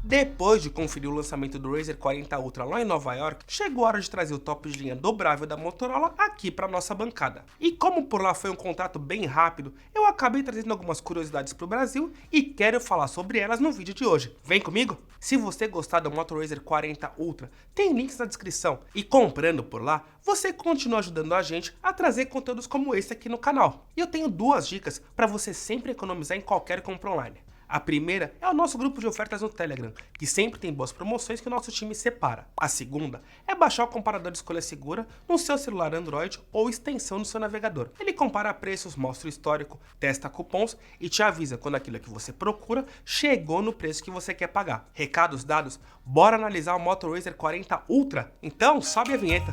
Depois de conferir o lançamento do Razer 40 Ultra lá em Nova York, chegou a hora de trazer o top de linha dobrável da Motorola aqui para nossa bancada. E como por lá foi um contrato bem rápido, eu acabei trazendo algumas curiosidades para o Brasil e quero falar sobre elas no vídeo de hoje. Vem comigo? Se você gostar do Moto Razer 40 Ultra, tem links na descrição. E comprando por lá, você continua ajudando a gente a trazer conteúdos como esse aqui no canal. E eu tenho duas dicas para você sempre economizar em qualquer compra online. A primeira é o nosso grupo de ofertas no Telegram, que sempre tem boas promoções que o nosso time separa. A segunda é baixar o comparador de escolha segura no seu celular Android ou extensão no seu navegador. Ele compara preços, mostra o histórico, testa cupons e te avisa quando aquilo que você procura chegou no preço que você quer pagar. Recados dados, bora analisar o Moto Razer 40 Ultra? Então sobe a vinheta!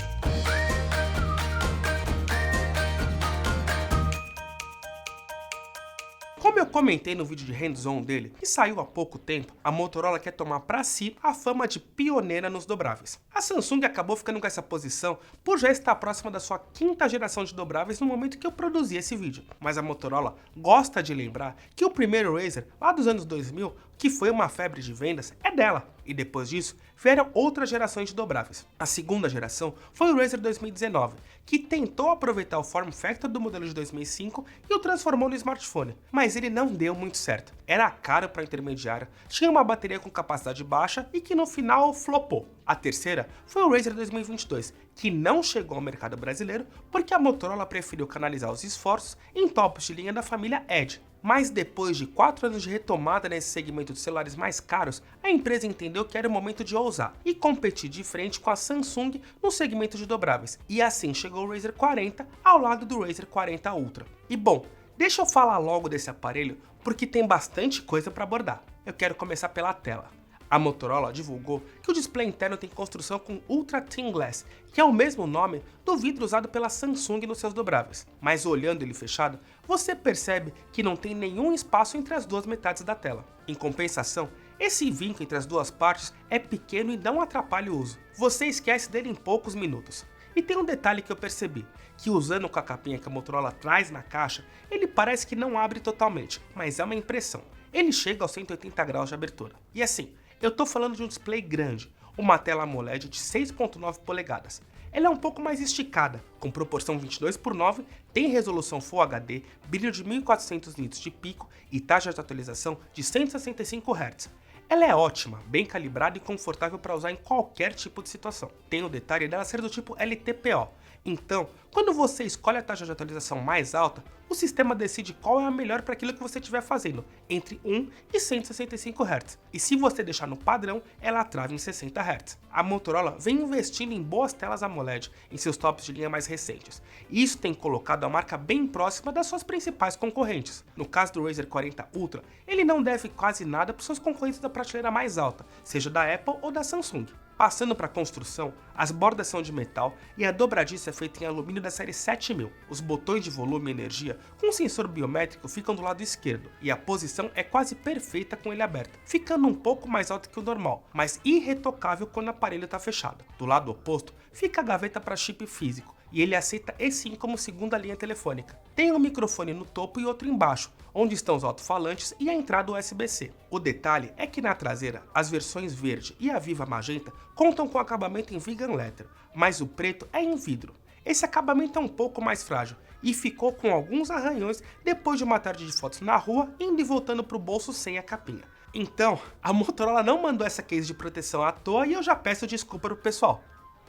Como eu comentei no vídeo de hands-on dele, que saiu há pouco tempo, a Motorola quer tomar para si a fama de pioneira nos dobráveis. A Samsung acabou ficando com essa posição por já estar próxima da sua quinta geração de dobráveis no momento que eu produzi esse vídeo. Mas a Motorola gosta de lembrar que o primeiro Razer, lá dos anos 2000, que foi uma febre de vendas, é dela. E depois disso, vieram outras gerações de dobráveis. A segunda geração foi o Razer 2019, que tentou aproveitar o form factor do modelo de 2005 e o transformou no smartphone, mas ele não deu muito certo. Era caro para intermediária, tinha uma bateria com capacidade baixa e que no final flopou. A terceira foi o Razer 2022, que não chegou ao mercado brasileiro porque a Motorola preferiu canalizar os esforços em tops de linha da família Edge. Mas depois de 4 anos de retomada nesse segmento de celulares mais caros, a empresa entendeu que era o momento de ousar e competir de frente com a Samsung no segmento de dobráveis. E assim chegou o Razer 40 ao lado do Razer 40 Ultra. E bom, deixa eu falar logo desse aparelho porque tem bastante coisa para abordar. Eu quero começar pela tela. A Motorola divulgou que o display interno tem construção com Ultra Thin Glass, que é o mesmo nome do vidro usado pela Samsung nos seus dobráveis. Mas olhando ele fechado, você percebe que não tem nenhum espaço entre as duas metades da tela. Em compensação, esse vinco entre as duas partes é pequeno e não atrapalha o uso. Você esquece dele em poucos minutos. E tem um detalhe que eu percebi, que usando com a capinha que a Motorola traz na caixa, ele parece que não abre totalmente, mas é uma impressão. Ele chega aos 180 graus de abertura. E assim, eu tô falando de um display grande, uma tela AMOLED de 6.9 polegadas. Ela é um pouco mais esticada, com proporção 22:9, tem resolução Full HD, brilho de 1400 nits de pico e taxa de atualização de 165 Hz. Ela é ótima, bem calibrada e confortável para usar em qualquer tipo de situação. Tem o detalhe dela ser do tipo LTPO, então, quando você escolhe a taxa de atualização mais alta, o sistema decide qual é a melhor para aquilo que você estiver fazendo, entre 1 e 165 Hz. E se você deixar no padrão, ela trava em 60 Hz. A Motorola vem investindo em boas telas AMOLED em seus tops de linha mais recentes. E isso tem colocado a marca bem próxima das suas principais concorrentes. No caso do Razer 40 Ultra, ele não deve quase nada para os seus concorrentes da prateleira mais alta, seja da Apple ou da Samsung. Passando para a construção, as bordas são de metal e a dobradiça é feita em alumínio da série 7000. Os botões de volume e energia com sensor biométrico ficam do lado esquerdo e a posição é quase perfeita com ele aberto, ficando um pouco mais alto que o normal, mas irretocável quando o aparelho está fechado. Do lado oposto fica a gaveta para chip físico e ele aceita eSIM como segunda linha telefônica. Tem um microfone no topo e outro embaixo, onde estão os alto-falantes e a entrada USB-C. O detalhe é que na traseira, as versões verde e a Viva Magenta contam com acabamento em vegan leather, mas o preto é em vidro. Esse acabamento é um pouco mais frágil e ficou com alguns arranhões depois de uma tarde de fotos na rua, indo e voltando para o bolso sem a capinha. Então, a Motorola não mandou essa case de proteção à toa e eu já peço desculpa pro pessoal.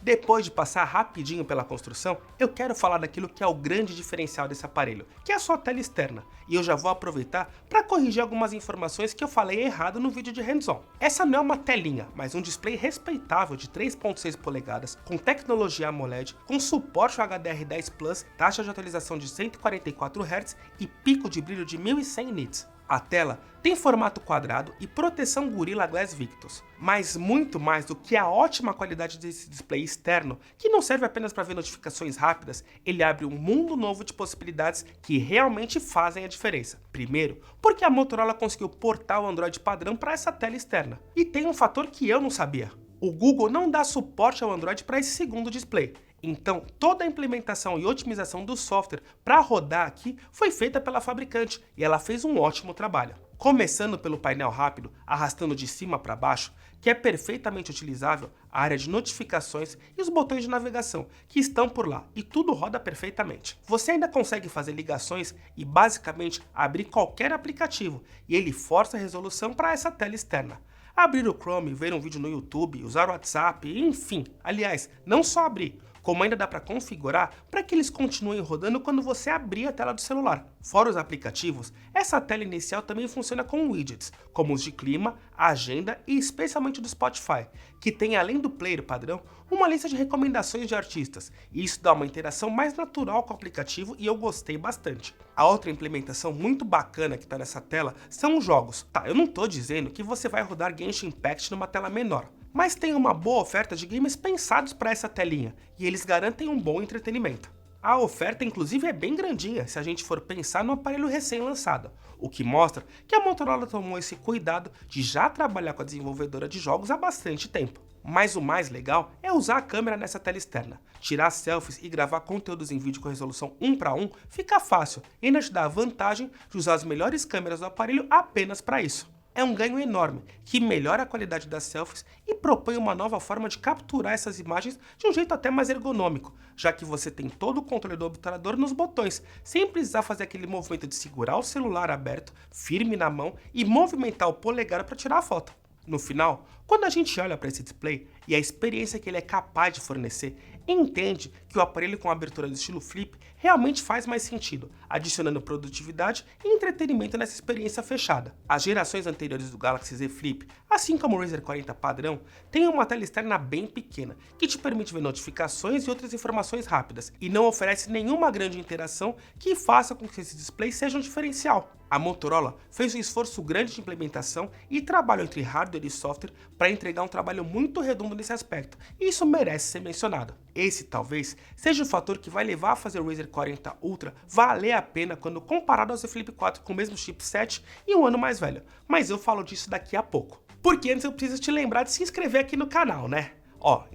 Depois de passar rapidinho pela construção, eu quero falar daquilo que é o grande diferencial desse aparelho, que é a sua tela externa, e eu já vou aproveitar para corrigir algumas informações que eu falei errado no vídeo de hands-on. Essa não é uma telinha, mas um display respeitável de 3.6 polegadas, com tecnologia AMOLED, com suporte ao HDR10 Plus, taxa de atualização de 144 Hz e pico de brilho de 1100 nits. A tela tem formato quadrado e proteção Gorilla Glass Victus, mas muito mais do que a ótima qualidade desse display externo, que não serve apenas para ver notificações rápidas, ele abre um mundo novo de possibilidades que realmente fazem a diferença. Primeiro, porque a Motorola conseguiu portar o Android padrão para essa tela externa. E tem um fator que eu não sabia. O Google não dá suporte ao Android para esse segundo display. Então, toda a implementação e otimização do software para rodar aqui foi feita pela fabricante e ela fez um ótimo trabalho. Começando pelo painel rápido, arrastando de cima para baixo, que é perfeitamente utilizável, a área de notificações e os botões de navegação, que estão por lá, e tudo roda perfeitamente. Você ainda consegue fazer ligações e basicamente abrir qualquer aplicativo, e ele força a resolução para essa tela externa. Abrir o Chrome, ver um vídeo no YouTube, usar o WhatsApp, enfim. Aliás, não só abrir, como ainda dá para configurar para que eles continuem rodando quando você abrir a tela do celular. Fora os aplicativos, essa tela inicial também funciona com widgets, como os de clima, agenda e especialmente do Spotify, que tem além do player padrão, uma lista de recomendações de artistas, e isso dá uma interação mais natural com o aplicativo e eu gostei bastante. A outra implementação muito bacana que está nessa tela são os jogos. Tá, eu não estou dizendo que você vai rodar Genshin Impact numa tela menor, mas tem uma boa oferta de games pensados para essa telinha, e eles garantem um bom entretenimento. A oferta inclusive é bem grandinha se a gente for pensar no aparelho recém-lançado, o que mostra que a Motorola tomou esse cuidado de já trabalhar com a desenvolvedora de jogos há bastante tempo. Mas o mais legal é usar a câmera nessa tela externa. Tirar selfies e gravar conteúdos em vídeo com resolução 1:1 fica fácil e ainda te dá a vantagem de usar as melhores câmeras do aparelho apenas para isso. É um ganho enorme, que melhora a qualidade das selfies e propõe uma nova forma de capturar essas imagens de um jeito até mais ergonômico, já que você tem todo o controle do obturador nos botões, sem precisar fazer aquele movimento de segurar o celular aberto, firme na mão e movimentar o polegar para tirar a foto. No final, quando a gente olha para esse display e a experiência que ele é capaz de fornecer, entende que o aparelho com abertura do estilo flip realmente faz mais sentido, adicionando produtividade e entretenimento nessa experiência fechada. As gerações anteriores do Galaxy Z Flip, assim como o Razer 40 padrão, têm uma tela externa bem pequena, que te permite ver notificações e outras informações rápidas, e não oferece nenhuma grande interação que faça com que esse display seja um diferencial. A Motorola fez um esforço grande de implementação e trabalho entre hardware e software para entregar um trabalho muito redondo nesse aspecto, e isso merece ser mencionado. Esse talvez seja o fator que vai levar a fazer o Razer 40 Ultra valer a pena quando comparado ao Z Flip 4 com o mesmo chipset e um ano mais velho, mas eu falo disso daqui a pouco. Porque antes eu preciso te lembrar de se inscrever aqui no canal, né?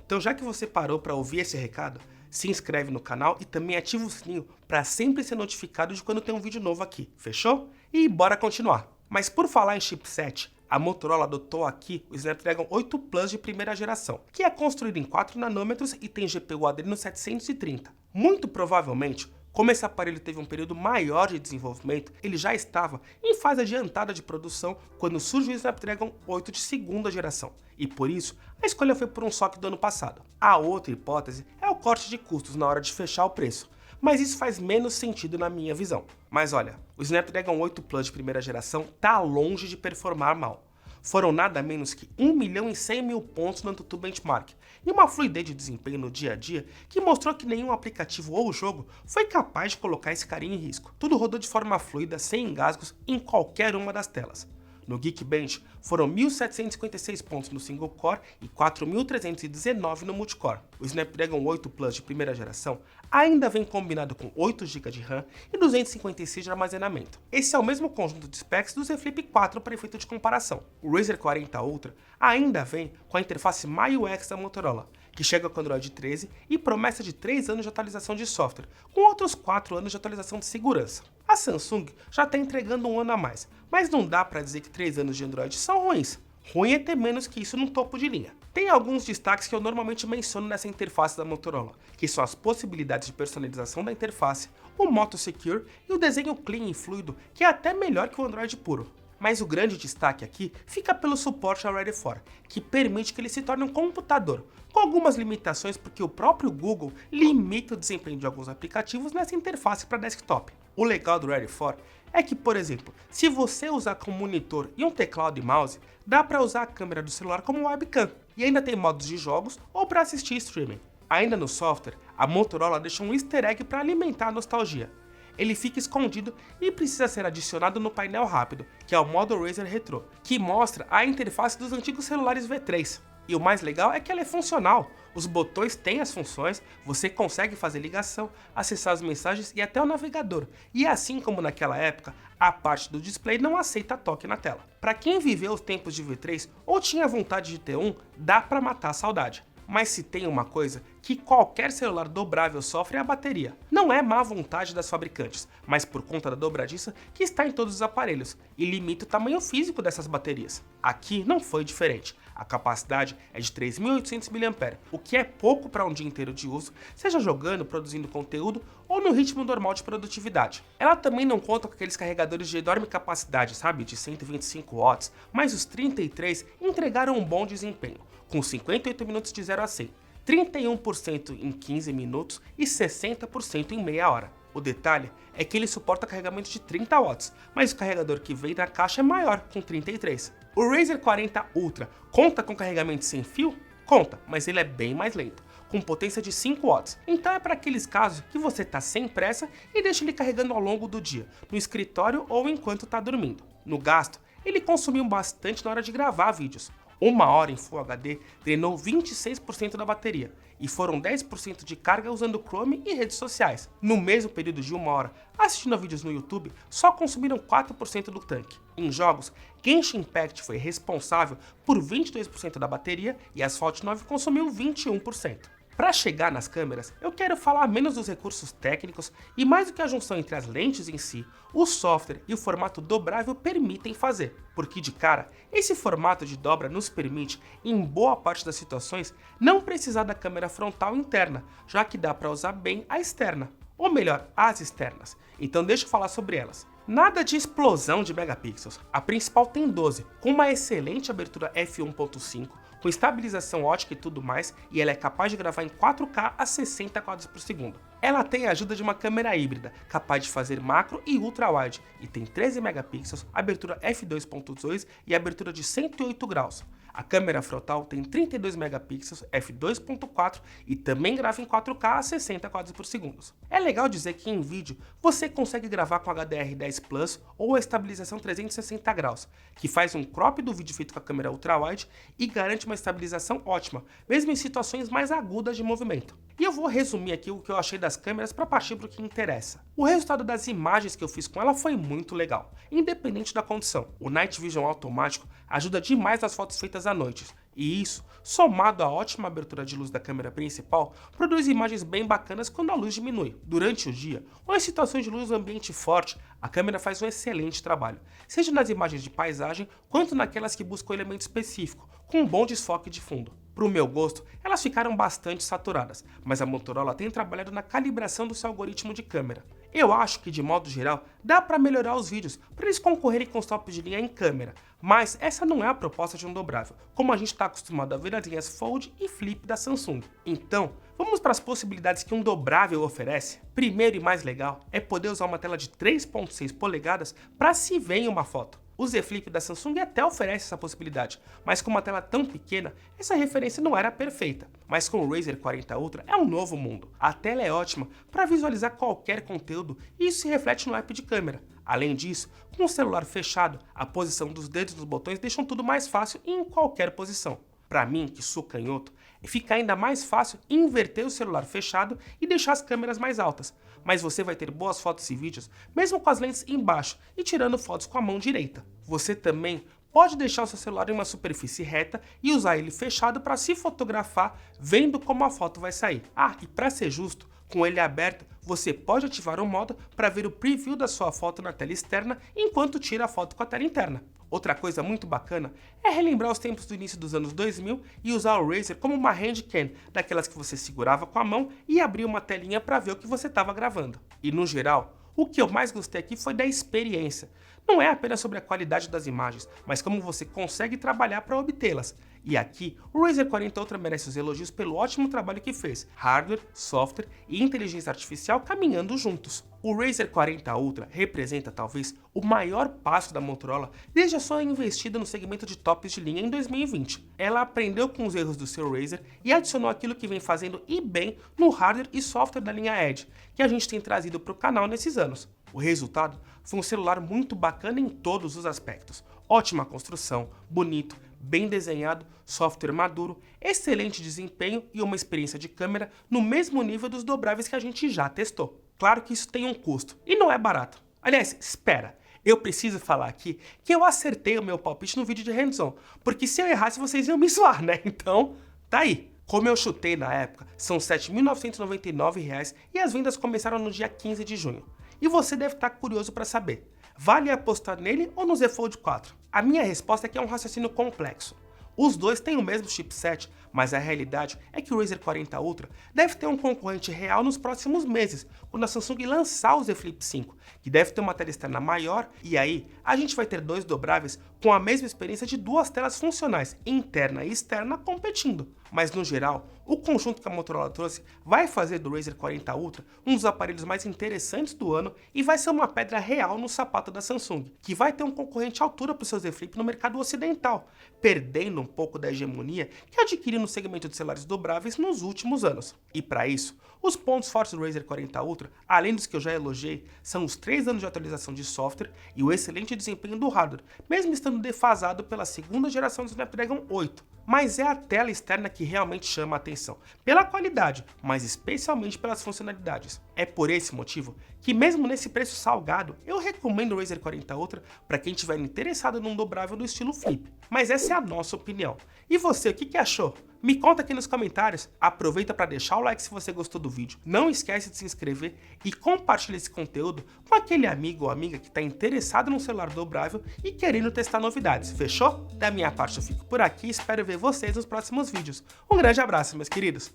Então já que você parou para ouvir esse recado, se inscreve no canal e também ativa o sininho para sempre ser notificado de quando tem um vídeo novo aqui, fechou? E bora continuar. Mas por falar em chipset, a Motorola adotou aqui o Snapdragon 8 Plus de primeira geração, que é construído em 4 nanômetros e tem GPU Adreno 730. Muito provavelmente, como esse aparelho teve um período maior de desenvolvimento, ele já estava em fase adiantada de produção quando surgiu o Snapdragon 8 de segunda geração, e por isso a escolha foi por um SoC do ano passado. A outra hipótese é o corte de custos na hora de fechar o preço, mas isso faz menos sentido na minha visão. Mas olha, o Snapdragon 8 Plus de primeira geração tá longe de performar mal. Foram nada menos que 1.100.000 pontos no AnTuTu Benchmark, e uma fluidez de desempenho no dia a dia que mostrou que nenhum aplicativo ou jogo foi capaz de colocar esse carinha em risco. Tudo rodou de forma fluida, sem engasgos, em qualquer uma das telas. No Geekbench, foram 1.756 pontos no single core e 4.319 no multicore. O Snapdragon 8 Plus de primeira geração ainda vem combinado com 8 GB de RAM e 256 de armazenamento. Esse é o mesmo conjunto de specs do Z Flip 4 para efeito de comparação. O Razer 40 Ultra ainda vem com a interface MyUX da Motorola, que chega com o Android 13 e promessa de 3 anos de atualização de software, com outros 4 anos de atualização de segurança. A Samsung já está entregando um ano a mais, mas não dá para dizer que 3 anos de Android são ruins. Ruim é ter menos que isso no topo de linha. Tem alguns destaques que eu normalmente menciono nessa interface da Motorola, que são as possibilidades de personalização da interface, o Moto Secure e o desenho clean e fluido, que é até melhor que o Android puro. Mas o grande destaque aqui fica pelo suporte ao Ready For, que permite que ele se torne um computador, com algumas limitações porque o próprio Google limita o desempenho de alguns aplicativos nessa interface para desktop. O legal do Ready For é que, por exemplo, se você usar como monitor e um teclado e mouse, dá para usar a câmera do celular como webcam, e ainda tem modos de jogos ou para assistir streaming. Ainda no software, a Motorola deixa um easter egg para alimentar a nostalgia. Ele fica escondido e precisa ser adicionado no painel rápido, que é o modo Razer Retro, que mostra a interface dos antigos celulares V3. E o mais legal é que ela é funcional. Os botões têm as funções, você consegue fazer ligação, acessar as mensagens e até o navegador. E assim como naquela época, a parte do display não aceita toque na tela. Para quem viveu os tempos de V3 ou tinha vontade de ter um, dá para matar a saudade. Mas se tem uma coisa que qualquer celular dobrável sofre é a bateria. Não é má vontade das fabricantes, mas por conta da dobradiça que está em todos os aparelhos e limita o tamanho físico dessas baterias. Aqui não foi diferente. A capacidade é de 3.800 mAh, o que é pouco para um dia inteiro de uso, seja jogando, produzindo conteúdo ou no ritmo normal de produtividade. Ela também não conta com aqueles carregadores de enorme capacidade, sabe, de 125 watts, mas os 33 entregaram um bom desempenho, com 58 minutos de 0 a 100, 31% em 15 minutos e 60% em meia hora. O detalhe é que ele suporta carregamento de 30 watts, mas o carregador que vem na caixa é maior, com 33. O Razer 40 Ultra conta com carregamento sem fio? Conta, mas ele é bem mais lento, com potência de 5 watts. Então é para aqueles casos que você está sem pressa e deixa ele carregando ao longo do dia, no escritório ou enquanto está dormindo. No gasto, ele consumiu bastante na hora de gravar vídeos. 1 hora em Full HD drenou 26% da bateria e foram 10% de carga usando Chrome e redes sociais. No mesmo período de 1 hora, assistindo a vídeos no YouTube, só consumiram 4% do tanque. Em jogos, Genshin Impact foi responsável por 22% da bateria e Asphalt 9 consumiu 21%. Para chegar nas câmeras, eu quero falar menos dos recursos técnicos e mais do que a junção entre as lentes em si, o software e o formato dobrável permitem fazer. Porque de cara, esse formato de dobra nos permite, em boa parte das situações, não precisar da câmera frontal interna, já que dá para usar bem a externa, ou melhor, as externas. Então deixa eu falar sobre elas. Nada de explosão de megapixels, a principal tem 12, com uma excelente abertura f1.5, com estabilização ótica e tudo mais, e ela é capaz de gravar em 4K a 60 quadros por segundo. Ela tem a ajuda de uma câmera híbrida, capaz de fazer macro e ultra-wide, e tem 13 megapixels, abertura f2.2 e abertura de 108 graus. A câmera frontal tem 32 megapixels, f2.4 e também grava em 4K a 60 quadros por segundo. É legal dizer que em vídeo você consegue gravar com HDR10 Plus ou a estabilização 360 graus, que faz um crop do vídeo feito com a câmera ultra-wide e garante uma estabilização ótima, mesmo em situações mais agudas de movimento. E eu vou resumir aqui o que eu achei das câmeras para partir para o que interessa. O resultado das imagens que eu fiz com ela foi muito legal, independente da condição. O Night Vision automático ajuda demais nas fotos feitas à noite, e isso, somado à ótima abertura de luz da câmera principal, produz imagens bem bacanas quando a luz diminui. Durante o dia, ou em situações de luz ambiente forte, a câmera faz um excelente trabalho, seja nas imagens de paisagem, quanto naquelas que buscam elemento específico, com um bom desfoque de fundo. Para o meu gosto, elas ficaram bastante saturadas, mas a Motorola tem trabalhado na calibração do seu algoritmo de câmera. Eu acho que, de modo geral, dá para melhorar os vídeos para eles concorrerem com os tops de linha em câmera, mas essa não é a proposta de um dobrável, como a gente está acostumado a ver nas linhas Fold e Flip da Samsung. Então, vamos para as possibilidades que um dobrável oferece? Primeiro e mais legal é poder usar uma tela de 3.6 polegadas para se ver em uma foto. O Z Flip da Samsung até oferece essa possibilidade, mas com uma tela tão pequena, essa referência não era perfeita. Mas com o Razer 40 Ultra é um novo mundo. A tela é ótima para visualizar qualquer conteúdo e isso se reflete no app de câmera. Além disso, com o celular fechado, a posição dos dedos nos botões deixam tudo mais fácil em qualquer posição. Para mim, que sou canhoto, fica ainda mais fácil inverter o celular fechado e deixar as câmeras mais altas, mas você vai ter boas fotos e vídeos mesmo com as lentes embaixo e tirando fotos com a mão direita. Você também pode deixar o seu celular em uma superfície reta e usar ele fechado para se fotografar vendo como a foto vai sair. Ah, e para ser justo, com ele aberto, você pode ativar o modo para ver o preview da sua foto na tela externa enquanto tira a foto com a tela interna. Outra coisa muito bacana é relembrar os tempos do início dos anos 2000 e usar o Razer como uma handcam, daquelas que você segurava com a mão e abria uma telinha para ver o que você estava gravando. E no geral, o que eu mais gostei aqui foi da experiência. Não é apenas sobre a qualidade das imagens, mas como você consegue trabalhar para obtê-las. E aqui, o Razer 40 Ultra merece os elogios pelo ótimo trabalho que fez, hardware, software e inteligência artificial caminhando juntos. O Razer 40 Ultra representa talvez o maior passo da Motorola desde a sua investida no segmento de tops de linha em 2020. Ela aprendeu com os erros do seu Razer e adicionou aquilo que vem fazendo e bem no hardware e software da linha Edge, que a gente tem trazido para o canal nesses anos. O resultado foi um celular muito bacana em todos os aspectos. Ótima construção, bonito, bem desenhado, software maduro, excelente desempenho e uma experiência de câmera no mesmo nível dos dobráveis que a gente já testou. Claro que isso tem um custo e não é barato. Aliás, espera, eu preciso falar aqui que eu acertei o meu palpite no vídeo de hands-on, porque se eu errasse vocês iam me zoar, né? Então, tá aí. Como eu chutei na época, são R$ 7.999 e as vendas começaram no dia 15 de junho. E você deve estar curioso para saber, vale apostar nele ou no Z Fold 4? A minha resposta é que é um raciocínio complexo. Os dois têm o mesmo chipset, mas a realidade é que o Razer 40 Ultra deve ter um concorrente real nos próximos meses, quando a Samsung lançar o Z Flip 5, que deve ter uma tela externa maior, e aí a gente vai ter dois dobráveis com a mesma experiência de duas telas funcionais, interna e externa, competindo. Mas no geral, o conjunto que a Motorola trouxe vai fazer do Razer 40 Ultra um dos aparelhos mais interessantes do ano e vai ser uma pedra real no sapato da Samsung, que vai ter um concorrente à altura para o seu Z Flip no mercado ocidental, perdendo um pouco da hegemonia que adquiriu no segmento de celulares dobráveis nos últimos anos. E para isso, os pontos fortes do Razer 40 Ultra, além dos que eu já elogiei, são os 3 anos de atualização de software e o excelente desempenho do hardware, mesmo estando defasado pela segunda geração do Snapdragon 8. Mas é a tela externa que realmente chama a atenção, pela qualidade, mas especialmente pelas funcionalidades. É por esse motivo que mesmo nesse preço salgado, eu recomendo o Razer 40 Ultra para quem estiver interessado num dobrável do estilo Flip. Mas essa é a nossa opinião. E você, o que achou? Me conta aqui nos comentários, aproveita para deixar o like se você gostou do vídeo, não esquece de se inscrever e compartilha esse conteúdo com aquele amigo ou amiga que está interessado num celular dobrável e querendo testar novidades, fechou? Da minha parte eu fico por aqui e espero ver vocês nos próximos vídeos. Um grande abraço, meus queridos!